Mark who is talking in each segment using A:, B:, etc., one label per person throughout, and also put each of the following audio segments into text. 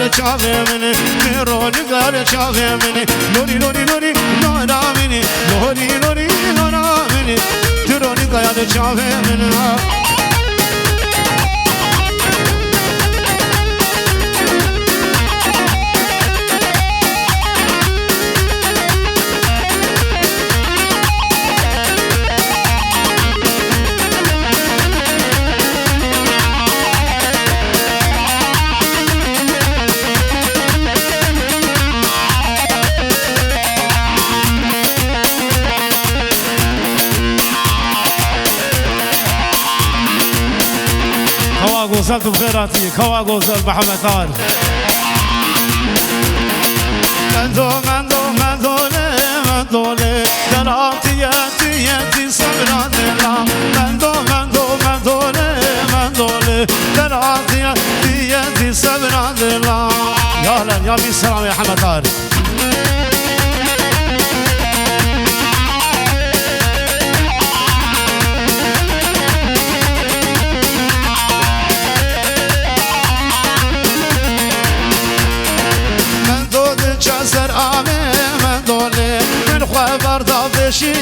A: چاوه منه میرونی گل چاوه منه لوری لوری لوری لورا منه لوری لوری لورا منه درونی گل چاوه منه
B: وصلت بخيراتي كوا غوزل محمد طاهر
A: مندوله دراتي ياتي صبرات الله مندوله دراتي ياتي صبرات الله
B: يا هلا يا بي السلام يا محمد طاهر
A: سر آمه من دوله من خبر دافشیه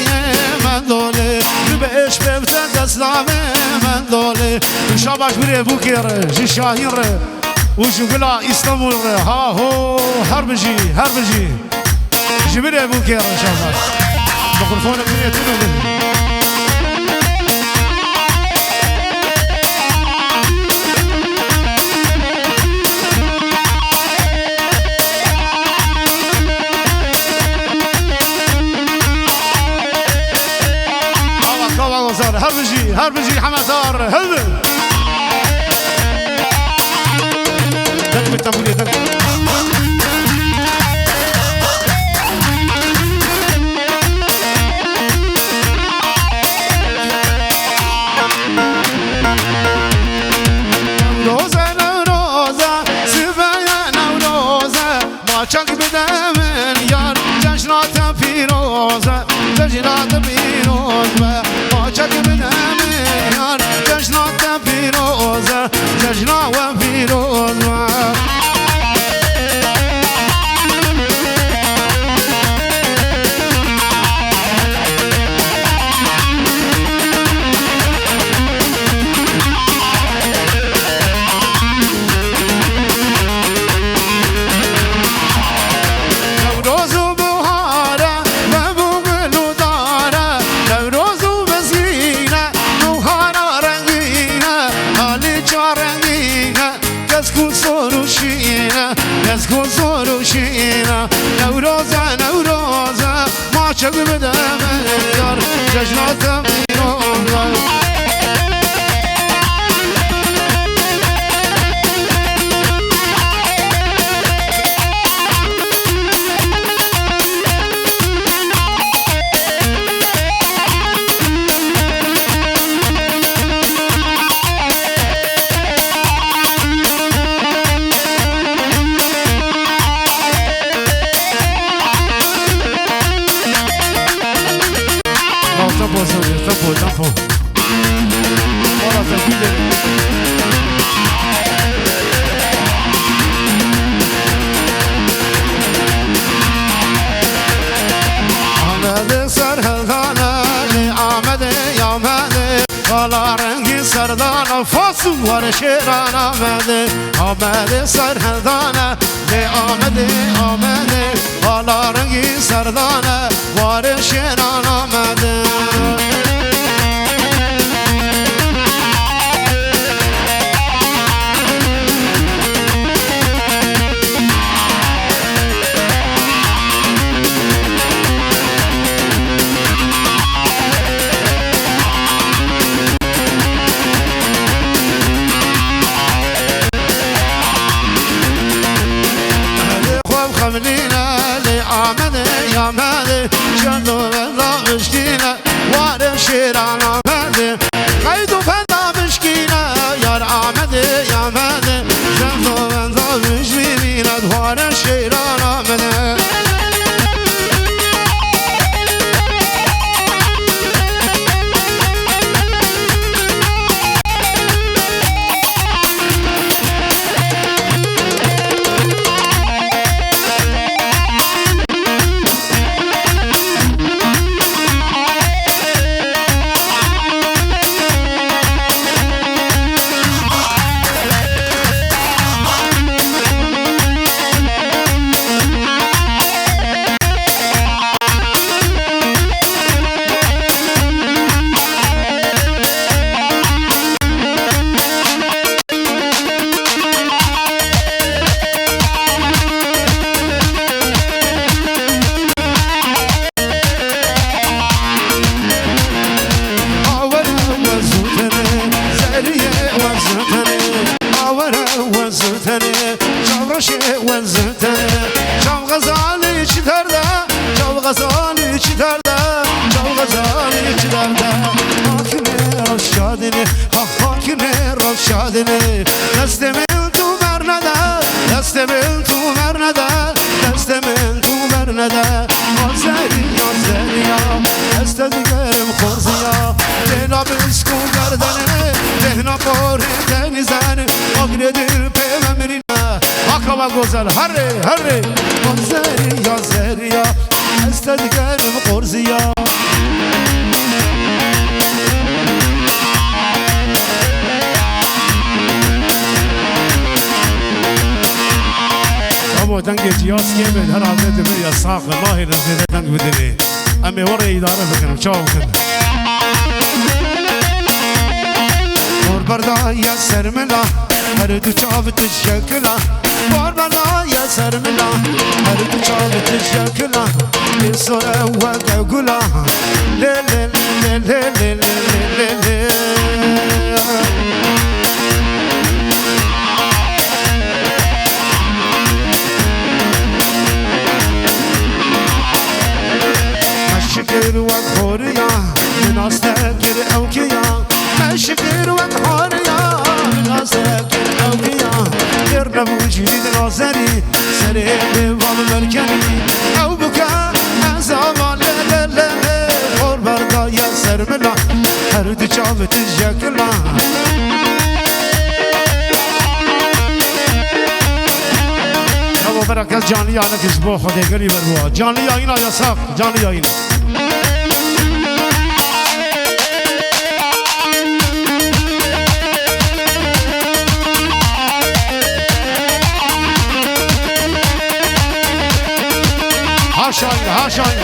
A: من دوله بهش ببتن دستلامه من دوله شاباش بره بوکیره جی شاهین ره و جوگلا استانبول ره ها هو هر بجی جی بره بوکیره شاباش میکروفون بره تونو هر بجي حماسار هل دق بالتنبولية دق نوروزة نوروزة سبايا نوروزة ما çak بدمن يار جشنات فيروزة جشنات فيروزة ما çak بدمن يار جشنات فيروزة جشنا وفيروزة نوروزة ما çak بدمن يار جشنات فيروزة Tempo. Ora tranquille. Ahmet Serhaldana Ahmet Yamade Kala rengi serdana Fasu var şeran Ahmet Serhaldana Ahmet Kala rengi serdana Var şeran Ahmet Ahmet Canlı ve ışkine Var şiran Ahmet Kaydu fenda mışkine Yar Ahmet Canlı ve ışkine Var şiran Ahmet شادني دستمن تو برنده دستمن تو برنده دستمن تو برنده آزری آزریا دست دیگرم خورزیا دلا بسکو گردنه دهنا پاره تنیزن آگره دل پیمه مرینه آقا گوزل هره هره آزری آزریا دست دیگرم خورزیا ابو دنگ جیاس کیمد هر عادت به یا ساق الله نزیده دنگ بدنی امی وری اداره بکنم چاو کنم بار بردا یا سرملا هر دو چاوت شکلا بار بردا یا سرملا هر دو چاوت شکلا یه سوره و گولا لی لی لی لی لی لی لی شكر وكوريا من أستكر أوكيا شكر وكوريا من أستكر أوكيا يرنب وجهي ناظري سريب والمركني أو بكاء أزامان لا لا لا غور بردا يا سرملا هرد جابت الجاكلا أبو بركة جاني أنا كسبو خدي قريب الروا جاني أينا يا ساق جاني أينا هاشاين هاشاين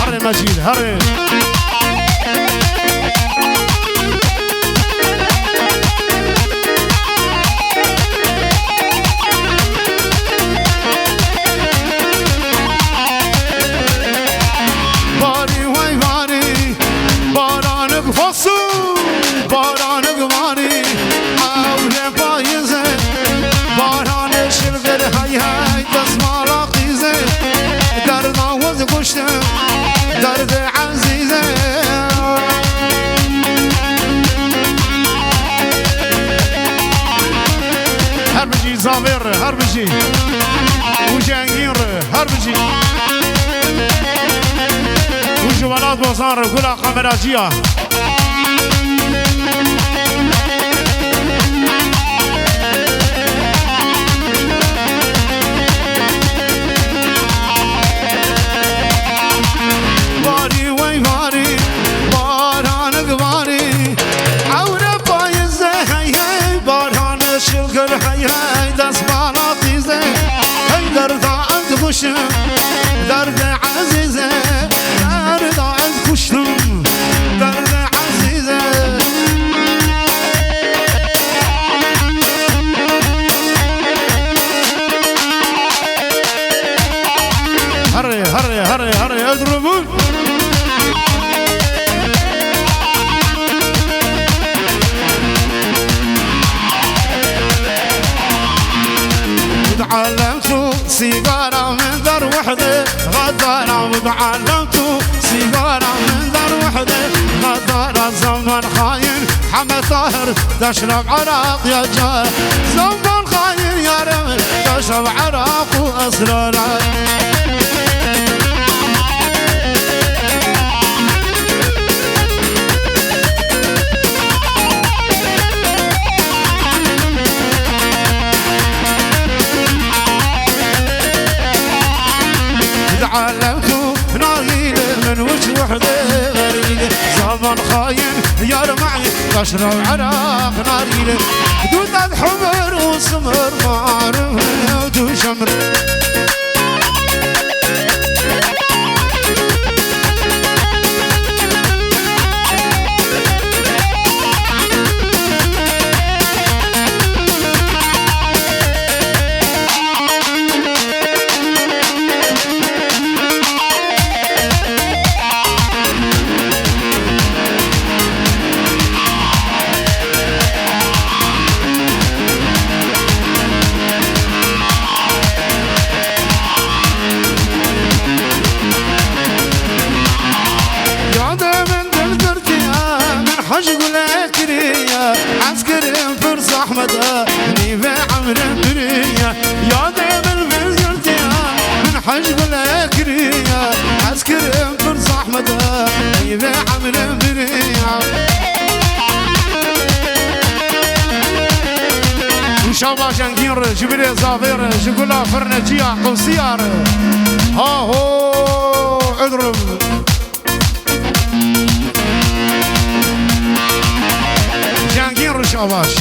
A: هري مجيد هري باري وي باري بارانك فصو بارانك ماري أولي بايزة باران شلغر هاي هاي تسمع قيزة درد عوض قشتة درد عزيزة هربجي زامير هربجي وجانجير هربجي وجوالات بوزار كلها قمراجية باري وي باري بارانك باري عورة بايزة هاي هاي باران شلقر هاي هاي دست بالا قيزة هاي درد عند خشم درد عزيزة درد عند خشم درد عزيزة هري هري هري هري اضربون وتعلمت سيجارة من دار وحدة غدارة وتعلمت سيجارة من دار وحدة غدارة زمن خاين حمد طاهر تشرب عراق يا جار زمن خاين يا رمل تشرب عراق وأسرار تعلمت ناقيل من وجه وحده غريب زمن خاين يا رمعي تشرب عراق ناريل دود الحمر وسمر ما عرف ودو شمر طيبة عمل بريا وشابا جنگير جبري زافير جقولا فرنجيا قوسيار ها هو اضرب جنگير شاباش